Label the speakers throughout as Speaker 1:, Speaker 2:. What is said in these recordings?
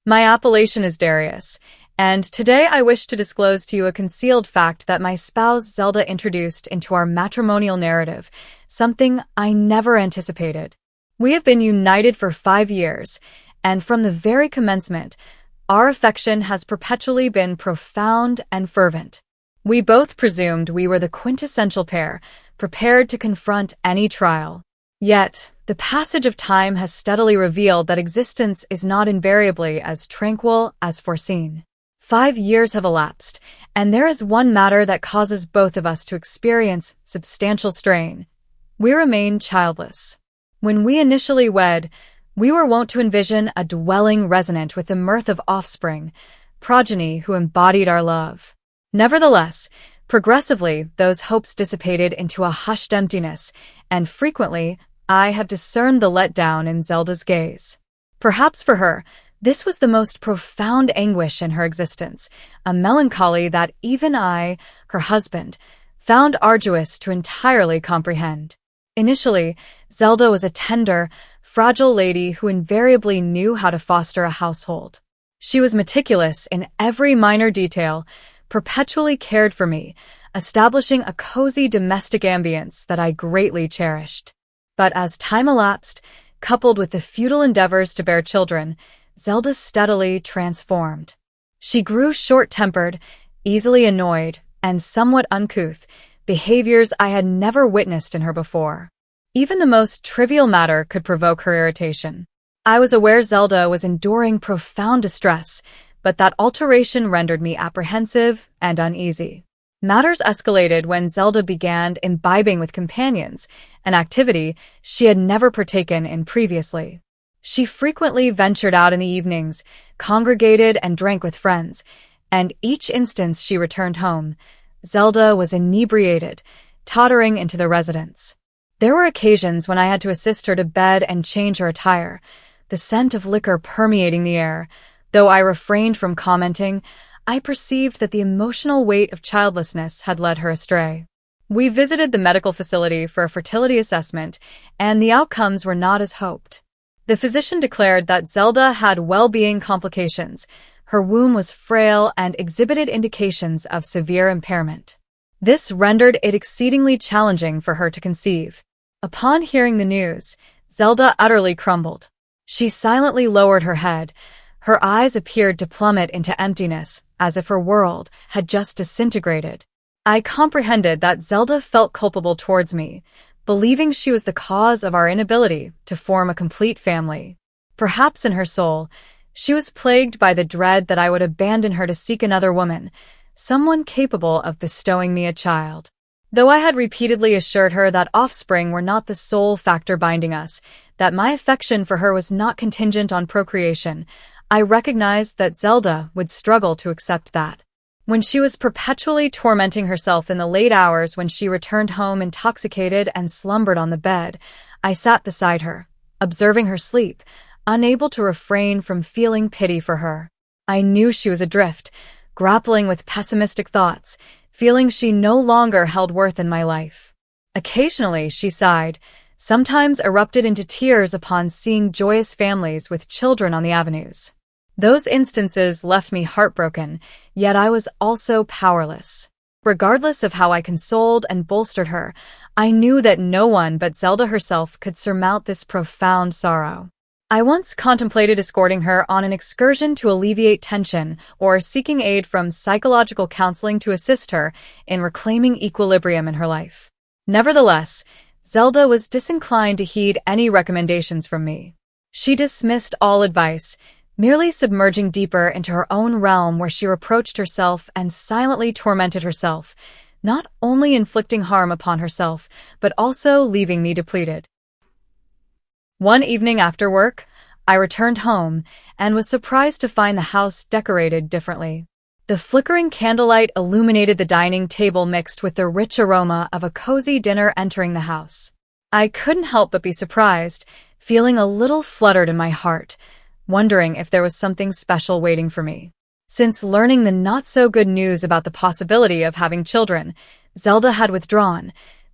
Speaker 1: My appellation is Darius, and today I wish to disclose to you a concealed fact that my spouse Zelda introduced into our matrimonial narrative, something I never anticipated. We have been united for 5 years, and from the very commencement, our affection has perpetually been profound and fervent. We both presumed we were the quintessential pair, prepared to confront any trial. Yet, the passage of time has steadily revealed that existence is not invariably as tranquil as foreseen. 5 years have elapsed, and there is one matter that causes both of us to experience substantial strain. We remain childless. When we initially wed, we were wont to envision a dwelling resonant with the mirth of offspring, progeny who embodied our love. Nevertheless, progressively, those hopes dissipated into a hushed emptiness, and frequently, I have discerned the letdown in Zelda's gaze. Perhaps for her, this was the most profound anguish in her existence, a melancholy that even I, her husband, found arduous to entirely comprehend. Initially, Zelda was a tender, fragile lady who invariably knew how to foster a household. She was meticulous in every minor detail, perpetually cared for me, establishing a cozy domestic ambience that I greatly cherished. But as time elapsed, coupled with the futile endeavors to bear children, Zelda steadily transformed. She grew short-tempered, easily annoyed, and somewhat uncouth, behaviors I had never witnessed in her before. Even the most trivial matter could provoke her irritation. I was aware Zelda was enduring profound distress, but that alteration rendered me apprehensive and uneasy. Matters escalated when Zelda began imbibing with companions, an activity she had never partaken in previously. She frequently ventured out in the evenings, congregated and drank with friends, and each instance she returned home, Zelda was inebriated, tottering into the residence. There were occasions when I had to assist her to bed and change her attire, the scent of liquor permeating the air. Though I refrained from commenting, I perceived that the emotional weight of childlessness had led her astray. We visited the medical facility for a fertility assessment, and the outcomes were not as hoped. The physician declared that Zelda had well-being complications. Her womb was frail and exhibited indications of severe impairment. This rendered it exceedingly challenging for her to conceive. Upon hearing the news, Zelda utterly crumbled. She silently lowered her head. Her eyes appeared to plummet into emptiness, as if her world had just disintegrated. I comprehended that Zelda felt culpable towards me, believing she was the cause of our inability to form a complete family. Perhaps in her soul, she was plagued by the dread that I would abandon her to seek another woman, someone capable of bestowing me a child. Though I had repeatedly assured her that offspring were not the sole factor binding us, that my affection for her was not contingent on procreation, I recognized that Zelda would struggle to accept that. When she was perpetually tormenting herself in the late hours when she returned home intoxicated and slumbered on the bed, I sat beside her, observing her sleep, unable to refrain from feeling pity for her. I knew she was adrift, grappling with pessimistic thoughts, feeling she no longer held worth in my life. Occasionally she sighed, sometimes erupted into tears upon seeing joyous families with children on the avenues. Those instances left me heartbroken, yet I was also powerless. Regardless of how I consoled and bolstered her, I knew that no one but Zelda herself could surmount this profound sorrow. I once contemplated escorting her on an excursion to alleviate tension or seeking aid from psychological counseling to assist her in reclaiming equilibrium in her life. Nevertheless, Zelda was disinclined to heed any recommendations from me. She dismissed all advice, merely submerging deeper into her own realm where she reproached herself and silently tormented herself, not only inflicting harm upon herself, but also leaving me depleted. One evening after work, I returned home and was surprised to find the house decorated differently. The flickering candlelight illuminated the dining table mixed with the rich aroma of a cozy dinner entering the house. I couldn't help but be surprised, feeling a little fluttered in my heart, wondering if there was something special waiting for me. Since learning the not-so-good news about the possibility of having children, Zelda had withdrawn,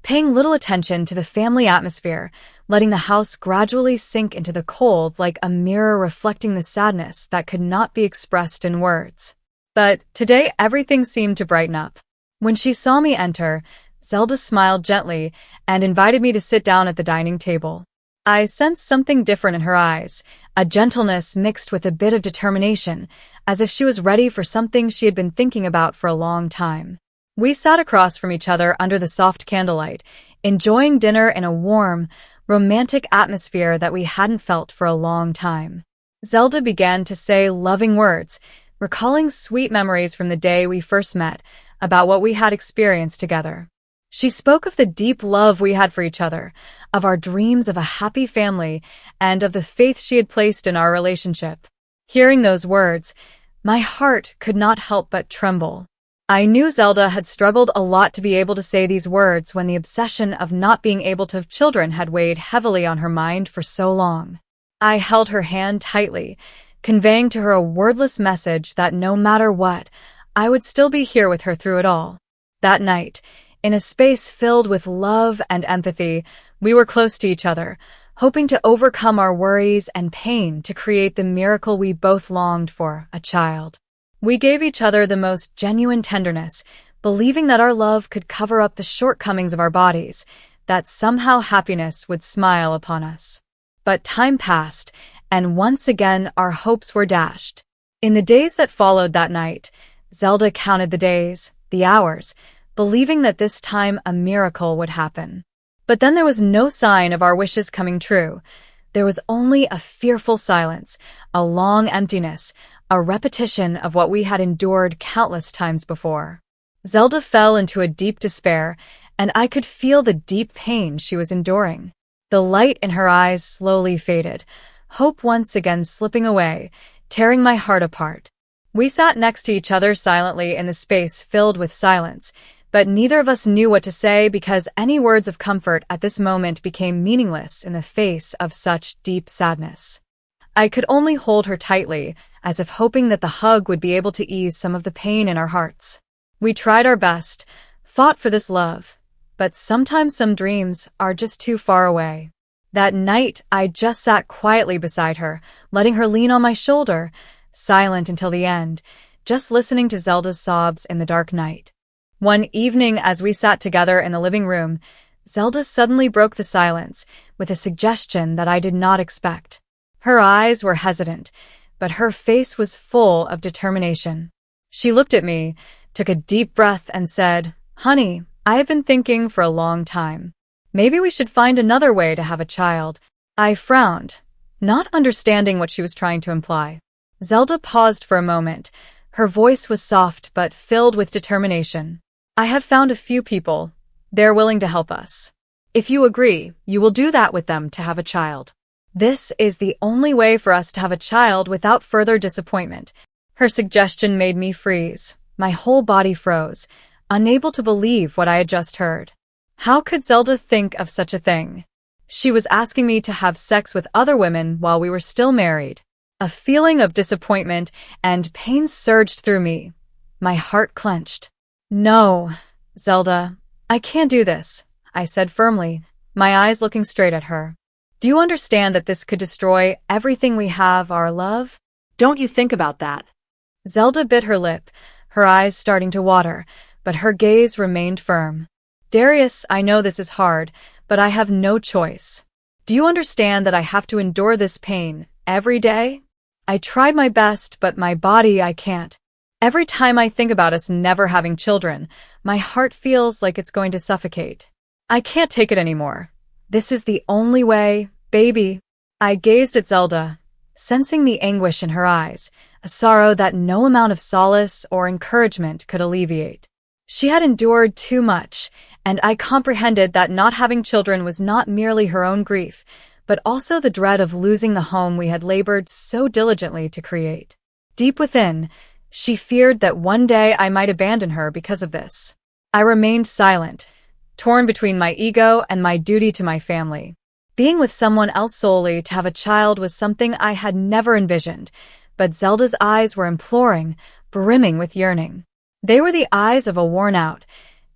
Speaker 1: paying little attention to the family atmosphere, letting the house gradually sink into the cold like a mirror reflecting the sadness that could not be expressed in words. But today everything seemed to brighten up. When she saw me enter, Zelda smiled gently and invited me to sit down at the dining table. I sensed something different in her eyes, a gentleness mixed with a bit of determination, as if she was ready for something she had been thinking about for a long time. We sat across from each other under the soft candlelight, enjoying dinner in a warm, romantic atmosphere that we hadn't felt for a long time. Zelda began to say loving words, recalling sweet memories from the day we first met, about what we had experienced together. She spoke of the deep love we had for each other, of our dreams of a happy family, and of the faith she had placed in our relationship. Hearing those words, my heart could not help but tremble. I knew Zelda had struggled a lot to be able to say these words when the obsession of not being able to have children had weighed heavily on her mind for so long. I held her hand tightly, conveying to her a wordless message that no matter what, I would still be here with her through it all. That night, in a space filled with love and empathy, we were close to each other, hoping to overcome our worries and pain to create the miracle we both longed for, a child. We gave each other the most genuine tenderness, believing that our love could cover up the shortcomings of our bodies, that somehow happiness would smile upon us. But time passed, and once again our hopes were dashed. In the days that followed that night, Zelda counted the days, the hours, believing that this time a miracle would happen. But then there was no sign of our wishes coming true. There was only a fearful silence, a long emptiness, a repetition of what we had endured countless times before. Zelda fell into a deep despair, and I could feel the deep pain she was enduring. The light in her eyes slowly faded, hope once again slipping away, tearing my heart apart. We sat next to each other silently in the space filled with silence, but neither of us knew what to say because any words of comfort at this moment became meaningless in the face of such deep sadness. I could only hold her tightly, as if hoping that the hug would be able to ease some of the pain in our hearts. We tried our best, fought for this love, but sometimes some dreams are just too far away. That night, I just sat quietly beside her, letting her lean on my shoulder, silent until the end, just listening to Zelda's sobs in the dark night. One evening, as we sat together in the living room, Zelda suddenly broke the silence with a suggestion that I did not expect. Her eyes were hesitant, but her face was full of determination. She looked at me, took a deep breath, and said, "Honey, I have been thinking for a long time. Maybe we should find another way to have a child." I frowned, not understanding what she was trying to imply. Zelda paused for a moment. Her voice was soft but filled with determination. "I have found a few people. They're willing to help us. If you agree, you will do that with them to have a child. This is the only way for us to have a child without further disappointment." Her suggestion made me freeze. My whole body froze, unable to believe what I had just heard. How could Zelda think of such a thing? She was asking me to have sex with other women while we were still married. A feeling of disappointment and pain surged through me. My heart clenched. "No, Zelda, I can't do this," I said firmly, my eyes looking straight at her. "Do you understand that this could destroy everything we have, our love? Don't you think about that?" Zelda bit her lip, her eyes starting to water, but her gaze remained firm. "Darius, I know this is hard, but I have no choice. Do you understand that I have to endure this pain every day? I tried my best, but my body, I can't. Every time I think about us never having children, my heart feels like it's going to suffocate. I can't take it anymore. This is the only way, baby." I gazed at Zelda, sensing the anguish in her eyes, a sorrow that no amount of solace or encouragement could alleviate. She had endured too much, and I comprehended that not having children was not merely her own grief, but also the dread of losing the home we had labored so diligently to create. Deep within, she feared that one day I might abandon her because of this. I remained silent, torn between my ego and my duty to my family. Being with someone else solely to have a child was something I had never envisioned, but Zelda's eyes were imploring, brimming with yearning. They were the eyes of a worn-out,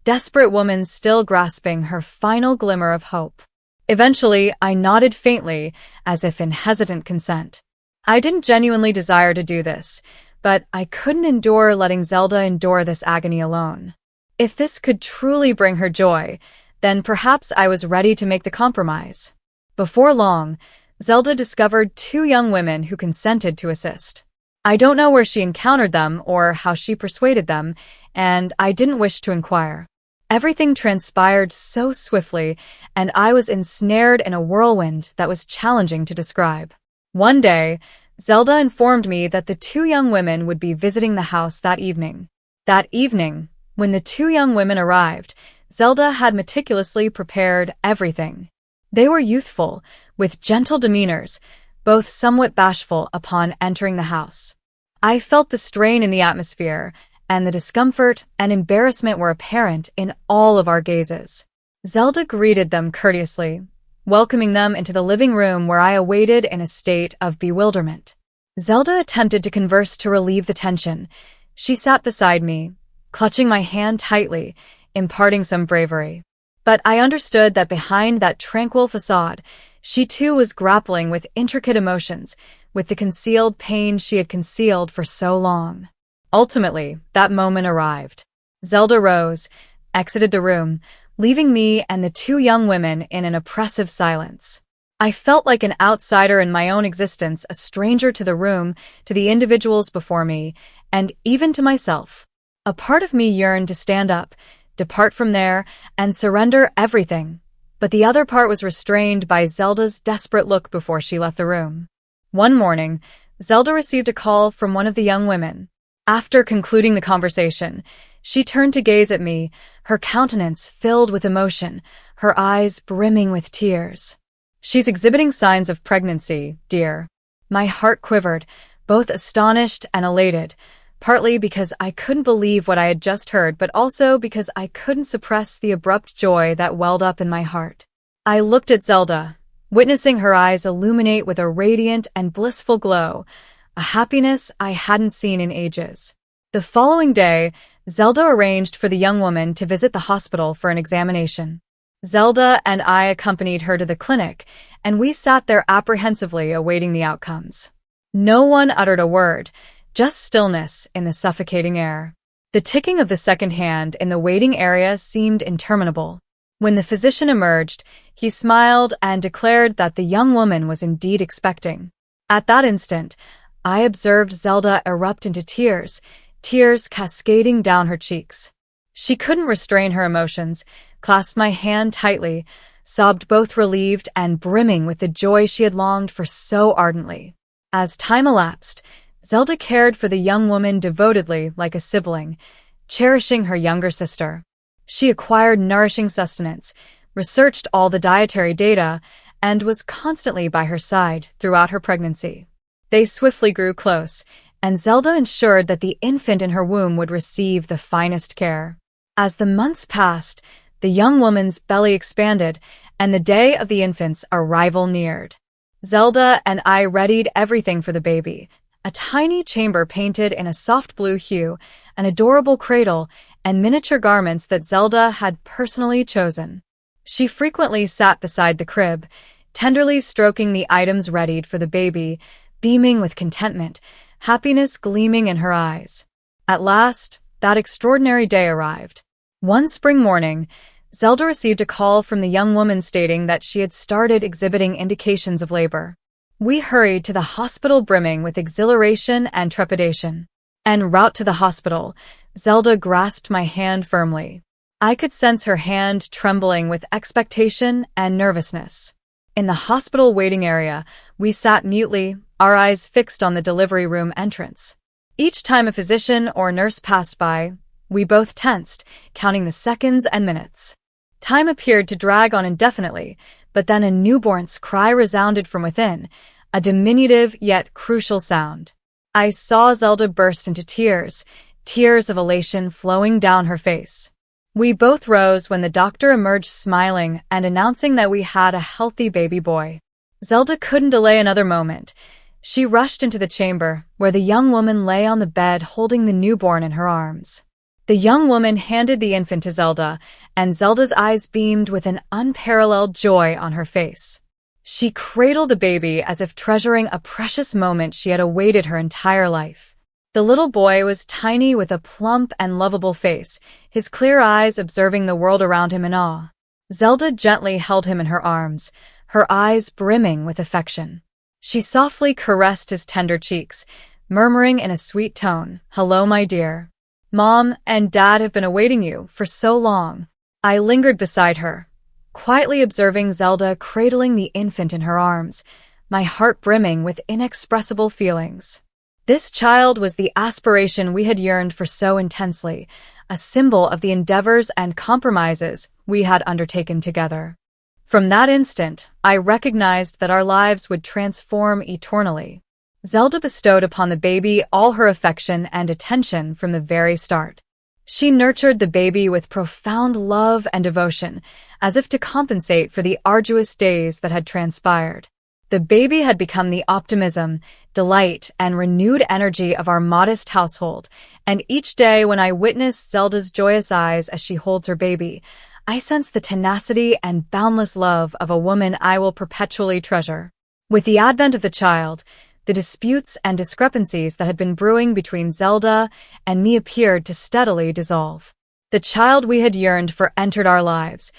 Speaker 1: desperate woman still grasping her final glimmer of hope. Eventually, I nodded faintly, as if in hesitant consent. I didn't genuinely desire to do this, but I couldn't endure letting Zelda endure this agony alone. If this could truly bring her joy, then perhaps I was ready to make the compromise. Before long, Zelda discovered 2 young women who consented to assist. I don't know where she encountered them or how she persuaded them, and I didn't wish to inquire. Everything transpired so swiftly, and I was ensnared in a whirlwind that was challenging to describe. One day, Zelda informed me that the 2 young women would be visiting the house that evening. That evening, when the 2 young women arrived, Zelda had meticulously prepared everything. They were youthful, with gentle demeanors, both somewhat bashful upon entering the house. I felt the strain in the atmosphere, and the discomfort and embarrassment were apparent in all of our gazes. Zelda greeted them courteously, welcoming them into the living room where I awaited in a state of bewilderment. Zelda attempted to converse to relieve the tension. She sat beside me, clutching my hand tightly, imparting some bravery. But I understood that behind that tranquil facade, she too was grappling with intricate emotions, with the concealed pain she had concealed for so long. Ultimately, that moment arrived. Zelda rose, exited the room, leaving me and the 2 young women in an oppressive silence. I felt like an outsider in my own existence, a stranger to the room, to the individuals before me, and even to myself. A part of me yearned to stand up, depart from there, and surrender everything, but the other part was restrained by Zelda's desperate look before she left the room. One morning, Zelda received a call from one of the young women. After concluding the conversation, she turned to gaze at me, her countenance filled with emotion, her eyes brimming with tears. "She's exhibiting signs of pregnancy, dear." My heart quivered, both astonished and elated, partly because I couldn't believe what I had just heard, but also because I couldn't suppress the abrupt joy that welled up in my heart. I looked at Zelda, witnessing her eyes illuminate with a radiant and blissful glow, a happiness I hadn't seen in ages. The following day, Zelda arranged for the young woman to visit the hospital for an examination. Zelda and I accompanied her to the clinic, and we sat there apprehensively awaiting the outcomes. No one uttered a word, just stillness in the suffocating air. The ticking of the second hand in the waiting area seemed interminable. When the physician emerged, he smiled and declared that the young woman was indeed expecting. At that instant, I observed Zelda erupt into tears, tears cascading down her cheeks. She couldn't restrain her emotions, clasped my hand tightly, sobbed both relieved and brimming with the joy she had longed for so ardently. As time elapsed, Zelda cared for the young woman devotedly like a sibling, cherishing her younger sister. She acquired nourishing sustenance, researched all the dietary data, and was constantly by her side throughout her pregnancy. They swiftly grew close, and Zelda ensured that the infant in her womb would receive the finest care. As the months passed, the young woman's belly expanded, and the day of the infant's arrival neared. Zelda and I readied everything for the baby: a tiny chamber painted in a soft blue hue, an adorable cradle, and miniature garments that Zelda had personally chosen. She frequently sat beside the crib, tenderly stroking the items readied for the baby, beaming with contentment, happiness gleaming in her eyes. At last, that extraordinary day arrived. One spring morning, Zelda received a call from the young woman stating that she had started exhibiting indications of labor. We hurried to the hospital brimming with exhilaration and trepidation. En route to the hospital, Zelda grasped my hand firmly. I could sense her hand trembling with expectation and nervousness. In the hospital waiting area, we sat mutely, our eyes fixed on the delivery room entrance. Each time a physician or nurse passed by, we both tensed, counting the seconds and minutes. Time appeared to drag on indefinitely, but then a newborn's cry resounded from within, a diminutive yet crucial sound. I saw Zelda burst into tears, tears of elation flowing down her face. We both rose when the doctor emerged smiling and announcing that we had a healthy baby boy. Zelda couldn't delay another moment. She rushed into the chamber, where the young woman lay on the bed holding the newborn in her arms. The young woman handed the infant to Zelda, and Zelda's eyes beamed with an unparalleled joy on her face. She cradled the baby as if treasuring a precious moment she had awaited her entire life. The little boy was tiny with a plump and lovable face, his clear eyes observing the world around him in awe. Zelda gently held him in her arms, her eyes brimming with affection. She softly caressed his tender cheeks, murmuring in a sweet tone, "Hello, my dear. Mom and Dad have been awaiting you for so long." I lingered beside her, quietly observing Zelda cradling the infant in her arms, my heart brimming with inexpressible feelings. This child was the aspiration we had yearned for so intensely, a symbol of the endeavors and compromises we had undertaken together. From that instant, I recognized that our lives would transform eternally. Zelda bestowed upon the baby all her affection and attention from the very start. She nurtured the baby with profound love and devotion, as if to compensate for the arduous days that had transpired. The baby had become the optimism, delight, and renewed energy of our modest household, and each day when I witnessed Zelda's joyous eyes as she holds her baby, I sensed the tenacity and boundless love of a woman I will perpetually treasure. With the advent of the child, the disputes and discrepancies that had been brewing between Zelda and me appeared to steadily dissolve. The child we had yearned for entered our lives,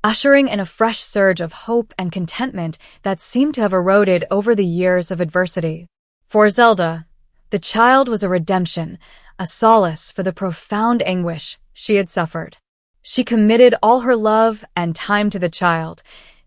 Speaker 1: ushering in a fresh surge of hope and contentment that seemed to have eroded over the years of adversity. For Zelda, the child was a redemption, a solace for the profound anguish she had suffered. She committed all her love and time to the child,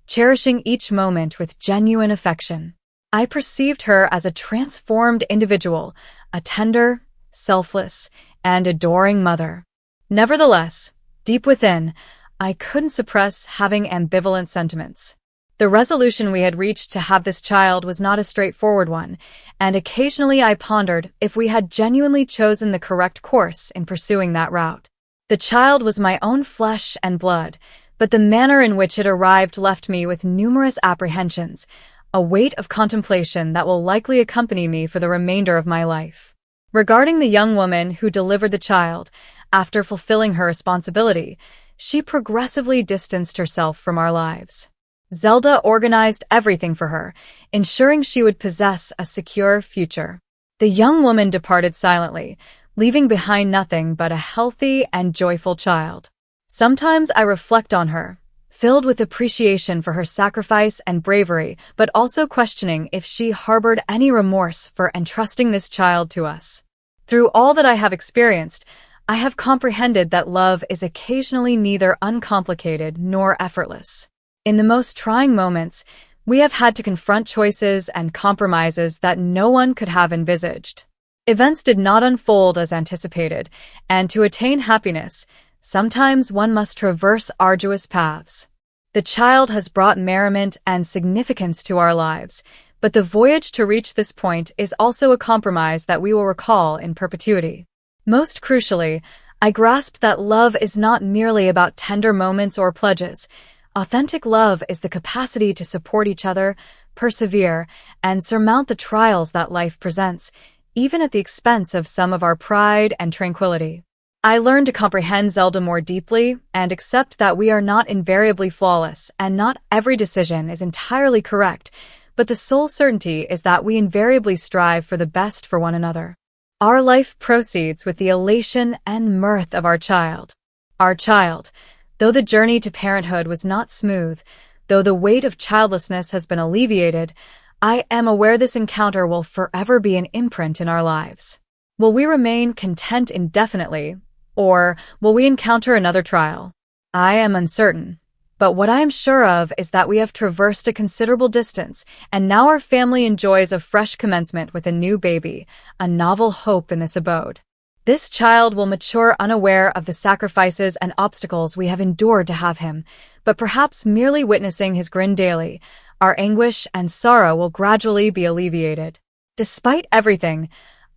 Speaker 1: cherishing each moment with genuine affection. I perceived her as a transformed individual, a tender, selfless, and adoring mother. Nevertheless, deep within, I couldn't suppress having ambivalent sentiments. The resolution we had reached to have this child was not a straightforward one, and occasionally I pondered if we had genuinely chosen the correct course in pursuing that route. The child was my own flesh and blood, but the manner in which it arrived left me with numerous apprehensions, a weight of contemplation that will likely accompany me for the remainder of my life. Regarding the young woman who delivered the child, after fulfilling her responsibility, she progressively distanced herself from our lives. Zelda organized everything for her, ensuring she would possess a secure future. The young woman departed silently, leaving behind nothing but a healthy and joyful child. Sometimes I reflect on her, filled with appreciation for her sacrifice and bravery, but also questioning if she harbored any remorse for entrusting this child to us. Through all that I have experienced, I have comprehended that love is occasionally neither uncomplicated nor effortless. In the most trying moments, we have had to confront choices and compromises that no one could have envisaged. Events did not unfold as anticipated, and to attain happiness, sometimes one must traverse arduous paths. The child has brought merriment and significance to our lives, but the voyage to reach this point is also a compromise that we will recall in perpetuity. Most crucially, I grasped that love is not merely about tender moments or pledges. Authentic love is the capacity to support each other, persevere, and surmount the trials that life presents, even at the expense of some of our pride and tranquility. I learned to comprehend Zelda more deeply and accept that we are not invariably flawless and not every decision is entirely correct, but the sole certainty is that we invariably strive for the best for one another. Our life proceeds with the elation and mirth of our child. Our child, though the journey to parenthood was not smooth, though the weight of childlessness has been alleviated, I am aware this encounter will forever be an imprint in our lives. Will we remain content indefinitely, or will we encounter another trial? I am uncertain, but what I am sure of is that we have traversed a considerable distance, and now our family enjoys a fresh commencement with a new baby, a novel hope in this abode. This child will mature unaware of the sacrifices and obstacles we have endured to have him, but perhaps merely witnessing his grin daily, our anguish and sorrow will gradually be alleviated. Despite everything,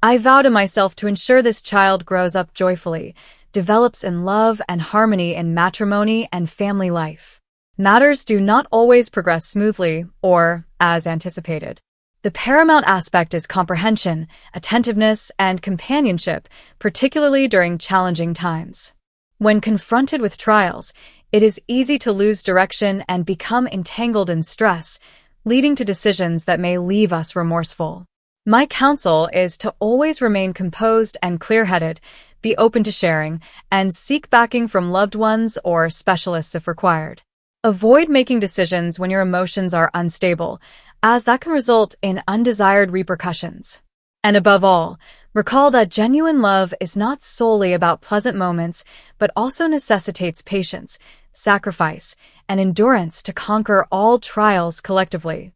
Speaker 1: I vow to myself to ensure this child grows up joyfully, develops in love and harmony in matrimony and family life. Matters do not always progress smoothly or as anticipated. The paramount aspect is comprehension, attentiveness, and companionship, particularly during challenging times. When confronted with trials, it is easy to lose direction and become entangled in stress, leading to decisions that may leave us remorseful. My counsel is to always remain composed and clear-headed, be open to sharing, and seek backing from loved ones or specialists if required. Avoid making decisions when your emotions are unstable, as that can result in undesired repercussions. And above all, recall that genuine love is not solely about pleasant moments, but also necessitates patience, sacrifice, and endurance to conquer all trials collectively.